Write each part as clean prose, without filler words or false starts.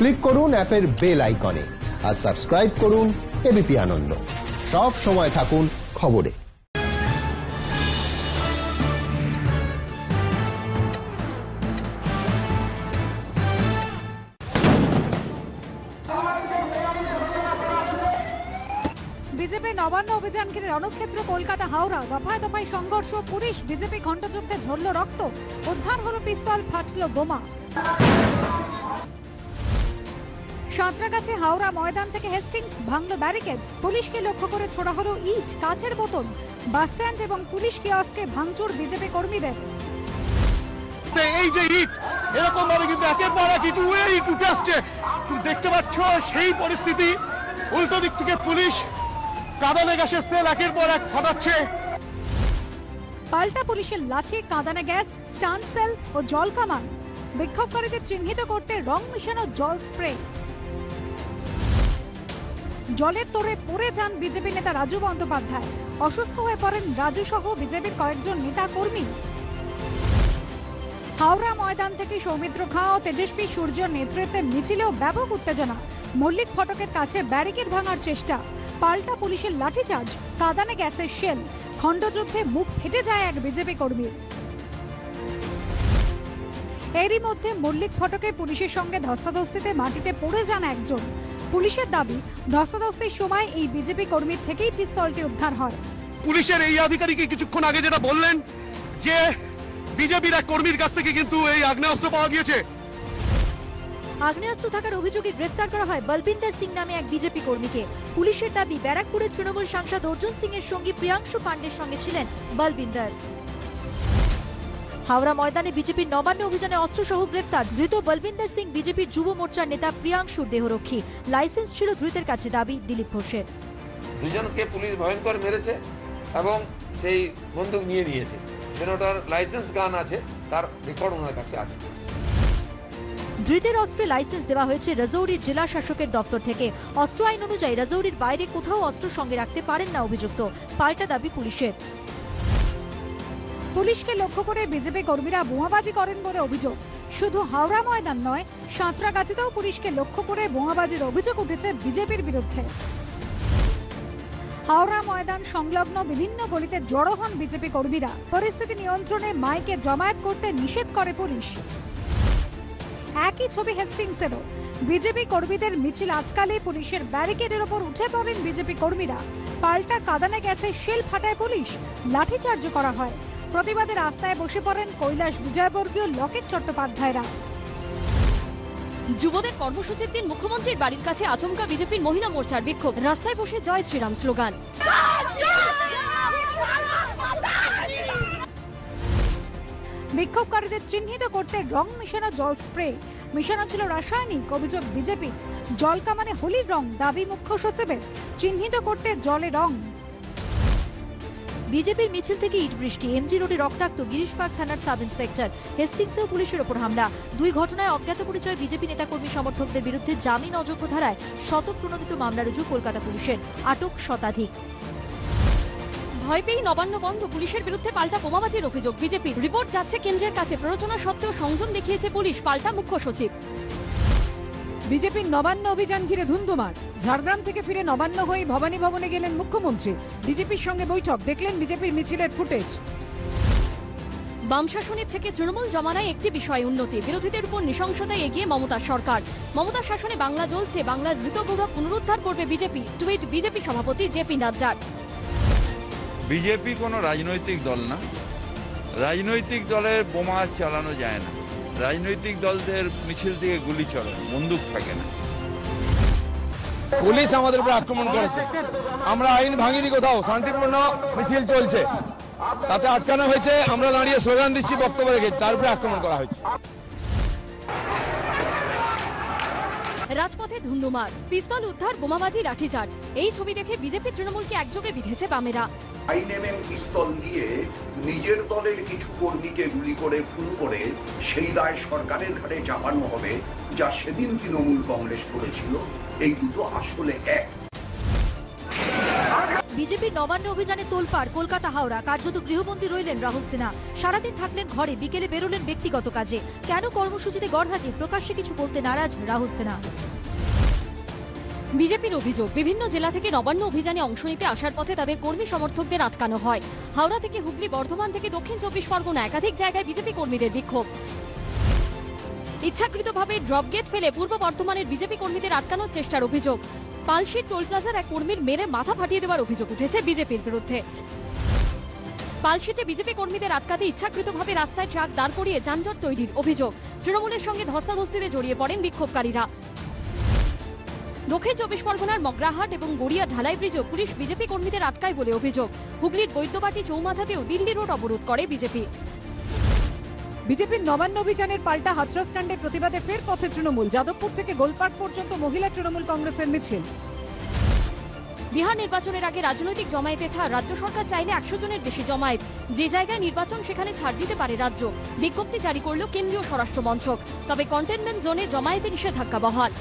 Click করুন অ্যাপের bell আইকনে আর সাবস্ক্রাইব করুন এবিপি আনন্দ। সব সময় থাকুন খবরে। বিজেপি নবান্ন অভিযান ঘিরে রণক্ষেত্র কলকাতা হাওড়া, দফায় দফায় সংঘর্ষ, পুলিশ বিজেপি খণ্ডযুদ্ধে ঝরল রক্ত, উদ্ধার হলো পিস্তল, ফাটল বোমা। সাঁতরাগাছি হাওড়া ময়দান থেকে হেস্টিংস ভাঙল ব্যারিকেড, পুলিশকে লক্ষ্য করে ছোড়া হলো ইট, কাচের বোতল। বাসস্ট্যান্ড এবং পুলিশ কিয়স্কে ভাঙচুর বিজেপি কর্মীদের। এই যে ইট এরকম ভাবে কিন্তু একের পর এক ইট উঠে আসছে, তুমি দেখতে পাচ্ছ সেই পরিস্থিতি। উল্টো দিক থেকে পুলিশ কাঁদানে গ্যাসের সেল একের পর এক ফাটাচ্ছে। পাল্টা পুলিশের লাঠি, কাঁদানে গ্যাস, স্টান সেল ও জল কামান। বিক্ষোভকারীদের চিহ্নিত করতে রং মিশানো জল স্প্রে। জলের তোড়ে পড়ে যান বিজেপি নেতা রাজু বন্দ্যোপাধ্যায়। অসুস্থ হয়ে পড়েন রাজু সহ বিজেপির কয়েকজন নেতা কর্মী। হাওড়া ময়দান থেকে সৌমিত্র খাঁ ও তেজস্বী সূর্যের নেতৃত্বে মিছিলেও ব্যাপক উত্তেজনা। মল্লিক ফটকের কাছে ব্যারিকেড ভাঙার চেষ্টা, পাল্টা পুলিশের লাঠিচার্জ, কাঁদানে গ্যাসের শেল। খণ্ডযুদ্ধে মুখ ফেটে যায় এক বিজেপি কর্মীর। এরই মধ্যে মল্লিক ফটকে পুলিশের সঙ্গে ধস্তাধস্তিতে মাটিতে পড়ে যান একজন। পুলিশের দাবি, ধস্তাধস্তির সময় এই বিজেপি কর্মীর থেকেই পিস্তলটি উদ্ধার হয়। পুলিশের এই আধিকারিক কিছুক্ষণ আগে যেটা বললেন যে বিজেপির এক কর্মীর কাছ থেকে কিন্তু এই আগ্নেয়াস্ত্র পাওয়া গিয়েছে। আগ্নেয়াস্ত্র থাকার অভিযোগে গ্রেফতার করা হয় বলবিন্দর সিং নামে এক বিজেপি কর্মীকে। পুলিশের দাবি, ব্যারাকপুরের তৃণমূল সাংসদ অর্জুন সিং এর সঙ্গী প্রিয়াংশু পান্ডের সঙ্গে ছিলেন বলবিন্দর। হাওড়া ময়দানে বিজেপির নবান্ন অভিযানে অস্ত্রসহ গ্রেফতার ধৃত বলবিন্দর সিং বিজেপির যুব মোর্চার নেতা প্রিয়াংশুর দেহরক্ষী। লাইসেন্স ছিল ধৃতের কাছে, দাবি দিলীপ ঘোষের। দুজনকে পুলিশ ভয়ঙ্কর মেরেছে এবং সেই বন্দুক নিয়ে নিয়েছে। ওটার লাইসেন্স গান আছে, তার রেকর্ড ওনার কাছে আছে। ধৃতের অস্ত্রে লাইসেন্স দেওয়া হয়েছে রাজৌরির জেলা শাসকের দপ্তর থেকে। অস্ত্র আইন অনুযায়ী রাজৌরির বাইরে কোথাও অস্ত্র সঙ্গে রাখতে পারেন না অভিযুক্ত, পাল্টা দাবি পুলিশের। পুলিশকে লক্ষ্য করে বিজেপি কর্মীরা বোমাবাজি করেন বলে অভিযোগ। শুধু হাওড়া ময়দান নয়, সাঁতরাগাছিতেও পুলিশকে লক্ষ্য করে বোমাবাজির অভিযোগ উঠেছে বিজেপির বিরুদ্ধে। হাওড়া ময়দান সংলগ্ন বিভিন্ন গলিতে জড়ো হন বিজেপি কর্মীরা। পরিস্থিতি নিয়ন্ত্রণে মাইকে জমায়েত করতে নিষেধ করে পুলিশ। একই ছবি হেস্টিংসেরও। বিজেপি কর্মীদের মিছিল আটকালে পুলিশের ব্যারিকেডের ওপর উঠে পড়েন বিজেপি কর্মীরা। পাল্টা কাঁদানে গ্যাসে শেল ফাটায় পুলিশ, লাঠিচার্জ করা হয়। প্রতিবাদে রাস্তায় বসে পড়েন কৈলাস বিজয়বর্গীয়, লকেট চট্টোপাধ্যায়রা। যুবদের কর্মসূচির দিন মুখ্যমন্ত্রীর বাড়ির কাছে আচমকা বিজেপির মহিলা মোর্চার বিক্ষোভ, রাস্তায় বসে জয় শ্রীরাম স্লোগান। বিক্ষোভকারীদের চিহ্নিত করতে রং মেশানো জল স্প্রে। মেশানো ছিল রাসায়নিক, অভিযোগ বিজেপি। জল কামানে হোলির রং, দাবি মুখ্য সচিবের। চিহ্নিত করতে জলে রং। বিজেপির মিছিল থেকে ইট বৃষ্টি, এমজি রোডে রক্তাক্ত গিরিশ পার্ক থানার সাব ইন্সপেক্টর। হেস্টিংসেও পুলিশের ওপর হামলা। দুই ঘটনায় অজ্ঞাত পরিচয় বিজেপি নেতাকর্মী সমর্থকদের বিরুদ্ধে জামিন অযোগ্য ধারায় শতপ্রণোদিত মামলা রুজু কলকাতা পুলিশের। আটক শতাধিক। ভয় পেয়ে নবান্ন বন্ধ, পুলিশের বিরুদ্ধে পাল্টা বোমাবাজির অভিযোগ বিজেপির। রিপোর্ট যাচ্ছে কেন্দ্রের কাছে, প্ররোচনা সত্ত্বেও সংযম দেখিয়েছে পুলিশ, পাল্টা মুখ্য সচিব। বিজেপির নবান্ন অভিযান ঘিরে ধুন্ধুমার। ঝাড়গ্রাম থেকে ফিরে নবান্ন হয়ে ভবানী ভবনে গেলেন মুখ্যমন্ত্রী। বিজেপির সঙ্গে বৈঠক, দেখলেন বিজেপির মিছিলের ফুটেজ। বাম শাসনের থেকে তৃণমূল জমানায় একটি বিষয় উন্নতি, বিরোধীদের উপর নৃশংসতায় এগিয়ে মমতার সরকার। মমতার শাসনে বাংলা জ্বলছে, বাংলার মৃত গৌরব পুনরুদ্ধার করবে বিজেপি, টুইট বিজেপি সভাপতি জেপি নাড্ডার। বিজেপি কোনো রাজনৈতিক দল না, রাজনৈতিক দলের বোমা চালানো যায় না, রাজনৈতিক দলদের মিছিল থেকে গুলি চলে, বন্দুক থাকে না। পুলিশ আমাদের উপর আক্রমণ করেছে, আমরা আইন ভাঙিনি, কোথাও শান্তিপূর্ণ মিছিল চলছে, তাতে আটকানো হয়েছে। আমরা দাঁড়িয়ে স্লোগান দিচ্ছি, বক্তব্য রেখেছি, তার উপরে আক্রমণ করা হয়েছে। রাজপথে ধুন্ধুমার, পিস্তল উদ্ধার, বোমাবাজি, লাঠিচার্জ। এই ছবি দেখে বিজেপি তৃণমূলকে একযোগে বিঁধেছে বামেরা। আইএমএম পিস্তল দিয়ে নিজের দলের কিছু কর্মীকে গুলি করে খুন করে সেই দায় সরকারের ঘাড়ে চাপানো হবে, যা সেদিন তৃণমূল কংগ্রেস করেছিল। এই দুটো আসলে এক। বিজেপির নবান্ন অভিযানে তোলপাড় কলকাতা হাওড়া, কার্যত গৃহবন্দী রইলেন রাহুল সিনহা। সারাদিন থাকলেন ঘরে, বিকেলে বেরোলেন ব্যক্তিগত কাজে। কেন কর্মসূচিতে গড়হাজির, প্রকাশ্যে কিছু বলতে নারাজ রাহুল সিনহা। বিজেপির অভিযোগ, বিভিন্ন জেলা থেকে নবান্ন অভিযানে অংশ নিতে আসার পথে তাদের কর্মী সমর্থকদের আটকানো হয়। হাওড়া থেকে হুগলি, বর্ধমান থেকে দক্ষিণ 24 পরগনা একাধিক জায়গায় বিজেপি কর্মীদের বিক্ষোভ। ইচ্ছাকৃতভাবে ড্রপ গেট ফেলে পূর্ব বর্ধমানের বিজেপি কর্মীদের আটকানোর চেষ্টার অভিযোগ। পালশির টোল প্লাজার এক কর্মীর মেরে মাথা ফাটিয়ে দেওয়ার অভিযোগ উঠেছে বিজেপির বিরুদ্ধে। পালশিটে বিজেপি কর্মীদের আটকাতে ইচ্ছাকৃতভাবে রাস্তায় ট্রাক দাঁড় করিয়ে যানজট তৈরির অভিযোগ। তৃণমূলের সঙ্গে ধস্তাধস্তিতে জড়িয়ে পড়েন বিক্ষোভকারীরা। দক্ষিণ 24 পরগনার মগরাহাট এবং গড়িয়া ঢালাই ব্রিজেও পুলিশ বিজেপি কর্মীদের আটকায় বলে অভিযোগ। হুগলির বৈদ্যবাটি চৌমাথাতেও দিল্লি রোড অবরোধ করে বিজেপি। বিজেপির নবান্ন অভিযানের পাল্টা হাথরসকাণ্ডের প্রতিবাদে ফের পথে তৃণমূল। যাদবপুর থেকে গোলপাট পর্যন্ত মহিলা তৃণমূল কংগ্রেসের মিছিল। বিহার নির্বাচনের আগে রাজনৈতিক জমায়েতে ছাড়, রাজ্য সরকার চাইলে 100 জনের বেশি জমায়েত। যে জায়গায় নির্বাচন সেখানে ছাড় দিতে পারে রাজ্য। বিজ্ঞপ্তি জারি করল কেন্দ্রীয় স্বরাষ্ট্র মন্ত্রক। তবে কন্টেনমেন্ট জোনে জমায়েতে নিষেধাজ্ঞা বহাল।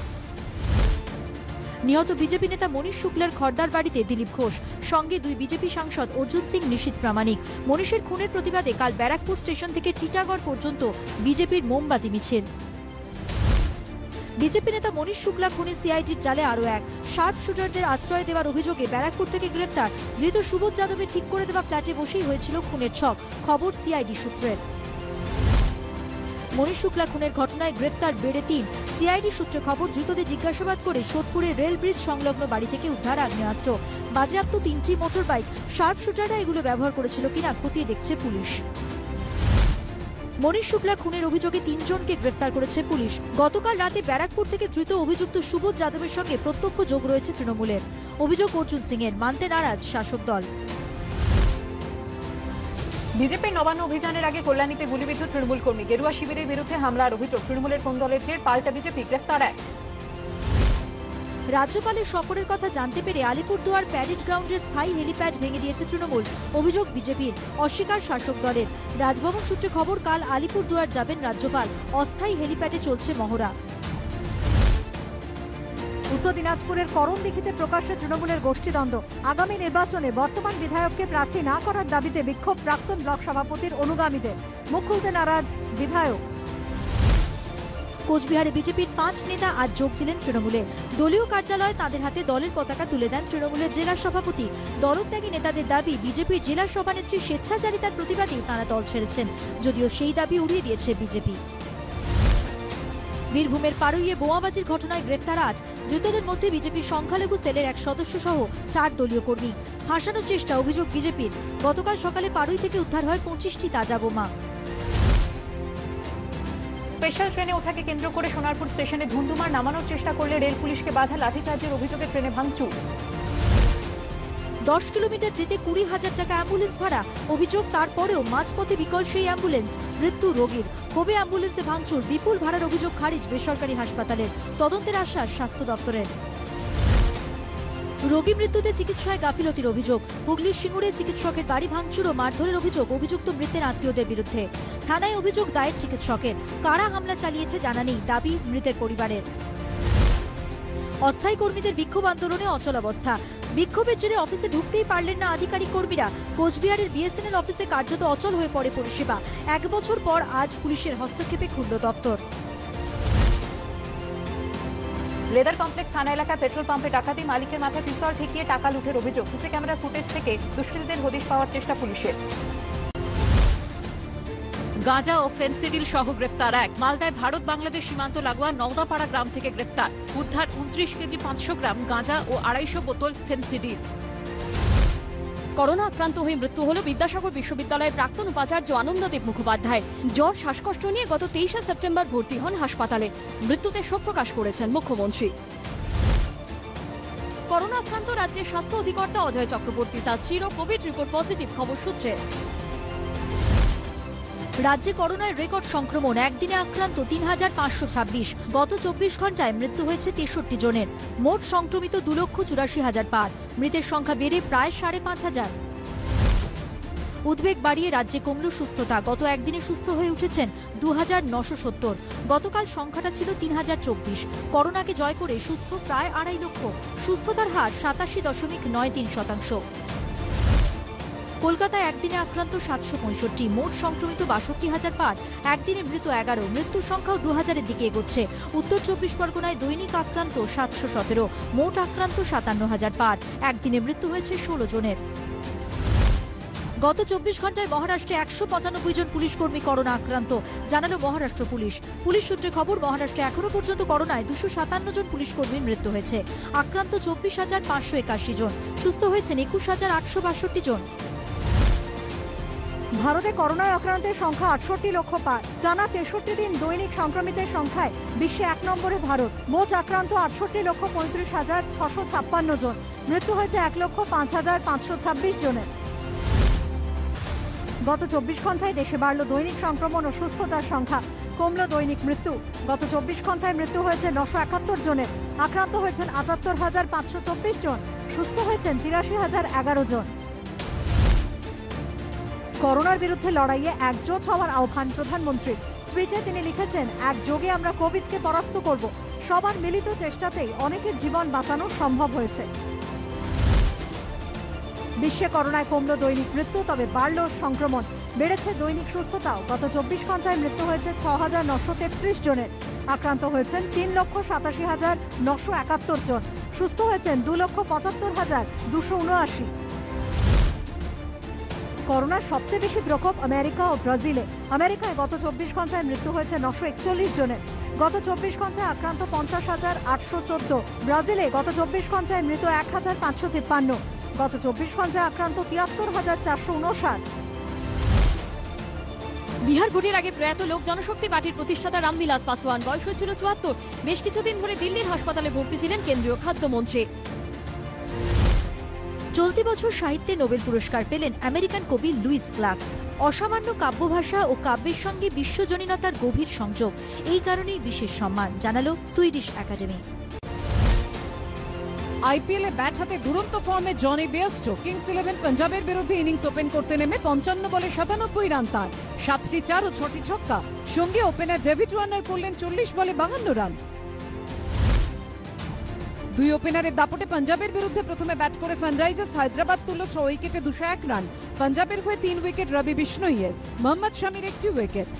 নিহত বিজেপি নেতা মনীষ শুক্লার খর্দার বাড়িতে দিলীপ ঘোষ, সঙ্গে 2 বিজেপি সাংসদ অর্জুন সিং, নিশীথ প্রামাণিক। মনীষের খুনের প্রতিবাদে কাল ব্যারাকপুর স্টেশন থেকে টিটাগড় পর্যন্ত বিজেপির মোমবাতি মিছিল। বিজেপি নেতা মনীষ শুক্লা খুনে সিআইডির জালে আরো এক। শার্প শুটারদের আশ্রয় দেওয়ার অভিযোগে ব্যারাকপুর থেকে গ্রেপ্তার। ধৃত সুবোধ যাদবের ঠিক করে দেওয়া ফ্ল্যাটে বসেই হয়েছিল খুনের ছক, খবর সিআইডি সূত্রের। মনীষ শুক্লা খুনের ঘটনায় গ্রেপ্তার বেড়ে 3। সিআইডি সূত্রে খবর, ধৃতদের জিজ্ঞাসাবাদ করে সোদপুরের রেল ব্রিজ সংলগ্ন বাড়ি থেকে উদ্ধার আগ্নেয়াস্ত্র, বাজেয়াপ্ত 3টি মোটর বাইক। শার্প শুটাররা এগুলো ব্যবহার করেছিল কিনা খতিয়ে দেখছে পুলিশ। মনীষ শুক্লা খুনের অভিযোগে 3 জনকে গ্রেফতার করেছে পুলিশ। গতকাল রাতে ব্যারাকপুর থেকে ধৃত অভিযুক্ত সুবোধ যাদবের সঙ্গে প্রত্যক্ষ যোগ রয়েছে তৃণমূলের। অভিযোগ অর্জুন সিং এর, মানতে নারাজ শাসক দল। বিজেপির নবান্ন অভিযানের আগে কল্যাণীতে গুলিবিদ্ধ তৃণমূল কর্মী। গেরুয়া শিবিরের বিরুদ্ধে হামলার অভিযোগ। তৃণমূলের কোন দলের জের, পাল্টা বিজেপি, গ্রেফতার এক। রাজ্যপালের সফরের কথা জানতে পেরে আলিপুরদুয়ার প্যারেড গ্রাউন্ডের স্থায়ী হেলিপ্যাড ভেঙে দিয়েছে তৃণমূল। অভিযোগ বিজেপির, অস্বীকার শাসক দলের। রাজভবন সূত্রে খবর, কাল আলিপুরদুয়ার যাবেন রাজ্যপাল। অস্থায়ী হেলিপ্যাডে চলছে মহড়া। উত্তর দিনাজপুরের করণদিঘিতে প্রকাশ্যে তৃণমূলের গোষ্ঠীদ্বন্দ্ব। আগামী নির্বাচনে বর্তমান বিধায়ককে প্রার্থী না করার দাবিতে বিক্ষোভ প্রাক্তন ব্লক সভাপতির অনুগামীদের। মুখ খুলতে নারাজ বিধায়ক। কোচবিহারে বিজেপির 5 নেতা আজ যোগ দিলেন তৃণমূলে। দলীয় কার্যালয়ে তাদের হাতে দলের পতাকা তুলে দেন তৃণমূলের জেলা সভাপতি। দলত্যাগী নেতাদের দাবি, বিজেপির জেলা সভানেত্রীর স্বেচ্ছাচারিতার প্রতিবাদেই তাঁরা দল ছেড়েছেন, যদিও সেই দাবি উড়িয়ে দিয়েছে বিজেপি। বীরভূমের পারুইয়ে বোমাবাজির ঘটনায় গ্রেফতার 8। ধৃতদের মধ্যে বিজেপির সংখ্যালঘু সেলের এক সদস্য সহ 4 দলীয় কর্মী। ফাঁসানোর চেষ্টা, অভিযোগ বিজেপির। গতকাল সকালে পারুই থেকে উদ্ধার হয় 25টি তাজা বোমা। স্পেশাল ট্রেনে ওঠাকে কেন্দ্র করে সোনারপুর স্টেশনে ধুন্ধুমার নামানোর চেষ্টা করলে রেল পুলিশকে বাধা, লাঠিচার্জের অভিযোগে ট্রেনে ভাঙচুর। 10 কিলোমিটার যেতে 20,000 টাকা অ্যাম্বুলেন্স ভাড়া। অভিযোগ, তারপরেও মাঝপথে বিকল সেই অ্যাম্বুলেন্স, মৃত্যু রোগীর। ক্ষোভে অ্যাম্বুলেন্সে ভাঙচুর, বিপুল ভাড়ার অভিযোগ খারিজ বেসরকারি হাসপাতালের। তদন্তের আশ্বাস স্বাস্থ্য দপ্তরের। রোগী মৃত্যুতে চিকিৎসায় গাফিলতির অভিযোগ। হুগলির সিঙ্গুরে চিকিৎসকের বাড়ি ভাঙচুর ও মারধরের অভিযোগ অভিযুক্ত মৃতের আত্মীয়দের বিরুদ্ধে। থানায় অভিযোগ দায়ের চিকিৎসকের। কারা হামলা চালিয়েছে জানা নেই, দাবি মৃতের পরিবারের। অস্থায়ী কর্মীদের বিক্ষোভ আন্দোলনে অচলাবস্থা। বিক্ষোভের জেরে অফিসে ঢুকতেই পারলেন না আধিকারিক কর্মীরা। কোচবিহারের বিএসএনএল অফিসে কার্যত অচল হয়ে পড়ে পরিষেবা। 1 বছর পর আজ পুলিশের হস্তক্ষেপে খুলল দপ্তর। লেদার কমপ্লেক্স থানা এলাকায় পেট্রোল পাম্পে ডাকাতি, মালিকের মাথায় পিস্তল ঠেকিয়ে টাকা লুটের অভিযোগ। সিসি ক্যামেরার ফুটেজ থেকে দুষ্কৃতীদের হদিশ পাওয়ার চেষ্টা পুলিশের। গাঁজা ও ফেন্সিডিল সহ গ্রেফতার 1। মালদায় ভারত বাংলাদেশ সীমান্ত লাগোয়া নওদাপাড়া গ্রাম থেকে গ্রেফতার। উদ্ধার 29 কেজি 500 গ্রাম গাঁজা ও 250 বোতল ফেন্সিডিল। করোনা আক্রান্ত হয়ে মৃত্যু হল বিদ্যাসাগর বিশ্ববিদ্যালয়ের প্রাক্তন উপাচার্য আনন্দদেব মুখোপাধ্যায়। জ্বর, শ্বাসকষ্ট নিয়ে গত 23 সেপ্টেম্বর ভর্তি হন হাসপাতালে। মৃত্যুতে শোক প্রকাশ করেছেন মুখ্যমন্ত্রী। করোনা আক্রান্ত রাজ্যের স্বাস্থ্য অধিকর্তা অজয় চক্রবর্তী। তার স্ত্রীরও কোভিড রিপোর্ট পজিটিভ, খবর সূত্রে। রাজ্যে করোনায় রেকর্ড সংক্রমণ। একদিনে আক্রান্ত 3,526। গত 24 ঘন্টায় মৃত্যু হয়েছে 63 জনের। মোট সংক্রমিত 2,84,000 পার। মৃতের সংখ্যা বেড়ে প্রায় 5,500। উদ্বেগ বাড়িয়ে রাজ্যে কমল সুস্থতা। গত একদিনে সুস্থ হয়ে উঠেছেন 2970। গতকাল সংখ্যাটা ছিল 3024। করোনাকে জয় করে সুস্থ প্রায় 2.5 লক্ষ। সুস্থতার হার 87.93%। কলকাতায় একদিনে আক্রান্ত 765, মোট সংক্রমিত 62,000 পার। একদিনে মৃত 11, মৃত্যুর সংখ্যাও 2000-এর দিকে এগোচ্ছে। উত্তর 24 পরগনায় দৈনিক আক্রান্ত 717, মোট আক্রান্ত 57,000 পার। একদিনে মৃত্যু হয়েছে 16 জনের। গত 24 ঘন্টায় মহারাষ্ট্রে 195 জন পুলিশ কর্মী করোনা আক্রান্ত, জানালো মহারাষ্ট্র পুলিশ। পুলিশ সূত্রে খবর, মহারাষ্ট্রে এখনো পর্যন্ত করোনায় 257 জন পুলিশ কর্মীর মৃত্যু হয়েছে। আক্রান্ত 24,581 জন, সুস্থ হয়েছেন 21,862 জন। ভারতে করোনায় আক্রান্তের সংখ্যা 68 লক্ষ পার। টানা 63 দিন দৈনিক সংক্রমিতের সংখ্যায় বিশ্বে 1 নম্বরে ভারত। মোট আক্রান্ত 68,35,656 জন। মৃত্যু হয়েছে 1,05,526 জনের। গত 24 ঘন্টায় দেশে বাড়ল দৈনিক সংক্রমণ ও সুস্থতার সংখ্যা, কমল দৈনিক মৃত্যু। গত 24 ঘন্টায় মৃত্যু হয়েছে 971 জনের। আক্রান্ত হয়েছেন 78,524 জন, সুস্থ হয়েছেন 83,011 জন। করোনার বিরুদ্ধে লড়াইয়ে একজোট হওয়ার আহ্বান প্রধানমন্ত্রীর। টুইটে তিনি লিখেছেন, একযোগে আমরা কোভিডকে পরাস্ত করব। সবার মিলিত চেষ্টাতেই অনেকের জীবন বাঁচানো সম্ভব হয়েছে। বিশ্বে করোনায় কমল দৈনিক মৃত্যু, তবে বাড়ল সংক্রমণ, বেড়েছে দৈনিক সুস্থতাও। গত 24 ঘন্টায় মৃত্যু হয়েছে 6,933 জনের। আক্রান্ত হয়েছেন 3,87,971 জন, সুস্থ হয়েছেন 2,75,279। করোনার সবচেয়ে বেশি প্রকোপ আমেরিকা ও ব্রাজিলে। আমেরিকায় গত 24 ঘন্টায় মৃত্যু হয়েছে 941 জনের। গত 24 ঘন্টায় আক্রান্ত 50,814। ব্রাজিলে গত 24 ঘন্টায় মৃত 1,553। গত 24 ঘন্টায় আক্রান্ত 73,459। বিহার ভোটের আগে প্রয়াত লোক জনশক্তি পার্টির প্রতিষ্ঠাতা রামবিলাস পাসওয়ান, বয়স হয়েছিল 74। বেশ কিছুদিন ধরে দিল্লির হাসপাতালে ভর্তি ছিলেন কেন্দ্রীয় খাদ্যমন্ত্রী। চলতি বছর সাহিত্যে নোবেল পুরস্কার পেলেন আমেরিকান কবি লুইস ক্লার্ক। অসামান্য কাব্যভাষা ও কাব্যের সঙ্গে বিশ্বজনীনতার গভীর সংযোগ, এই কারণেই বিশেষ সম্মান, জানালো সুইডিশ একাডেমি। আইপিএলে ব্যাট হাতে দুরন্ত ফর্মে জনি বেয়ারস্টো। কিংস 11 পাঞ্জাবের বিরুদ্ধে ইনিংস ওপেন করতে নেমে 55 বলে 97 রান তার, 7টি 4 ও 6টি ছক্কা। সঙ্গে ওপেনার ডেভিড ওয়ার্নার করলেন 40 বলে 52 রান। দুই ওপেনারের দাপটে পাঞ্জাবের বিরুদ্ধে প্রথমে ব্যাট করে সানরাইজার্স হায়দ্রাবাদ তুলল 6 উইকেটে 201 রান। পাঞ্জাবের হয়ে 3 উইকেট রবি বিষ্ণইয়ের, মোহাম্মদ শামির 1টি উইকেট।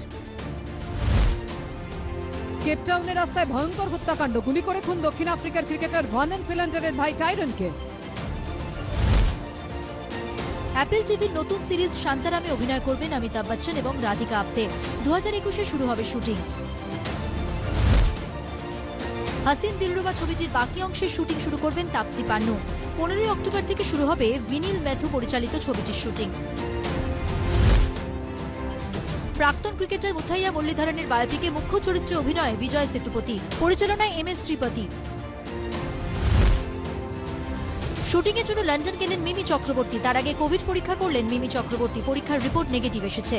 কেপটাউনের রাস্তায় ভয়ঙ্কর হত্যাকাণ্ড, গুলি করে খুন দক্ষিণ আফ্রিকার ক্রিকেটার ভার্নন ফিল্যান্ডারের ভাই টাইরনকে। অ্যাপল টিভির নতুন সিরিজ শান্তারামে অভিনয় করবেন অমিতাভ বচ্চন এবং রাধিকা আপ্তে। 2021-এ শুরু হবে শুটিং। হাসিন দিলরুবা ছবিটির বাকি অংশের শুটিং শুরু করবেন তাপসি পান্নু। 15 অক্টোবর থেকে শুরু হবে ভিনিল ম্যাথু পরিচালিত ছবিটির শুটিং। প্রাক্তন ক্রিকেটার মুথাইয়া মুরলীধরনের বায়োপিকে মুখ্য চরিত্রে অভিনয় বিজয় সেতুপতি, পরিচালনায় MS ত্রিপাঠী। শুটিংয়ের জন্য লন্ডন গেলেন মিমি চক্রবর্তী। তার আগে কোভিড পরীক্ষা করলেন মিমি চক্রবর্তী, পরীক্ষার রিপোর্ট নেগেটিভ এসেছে।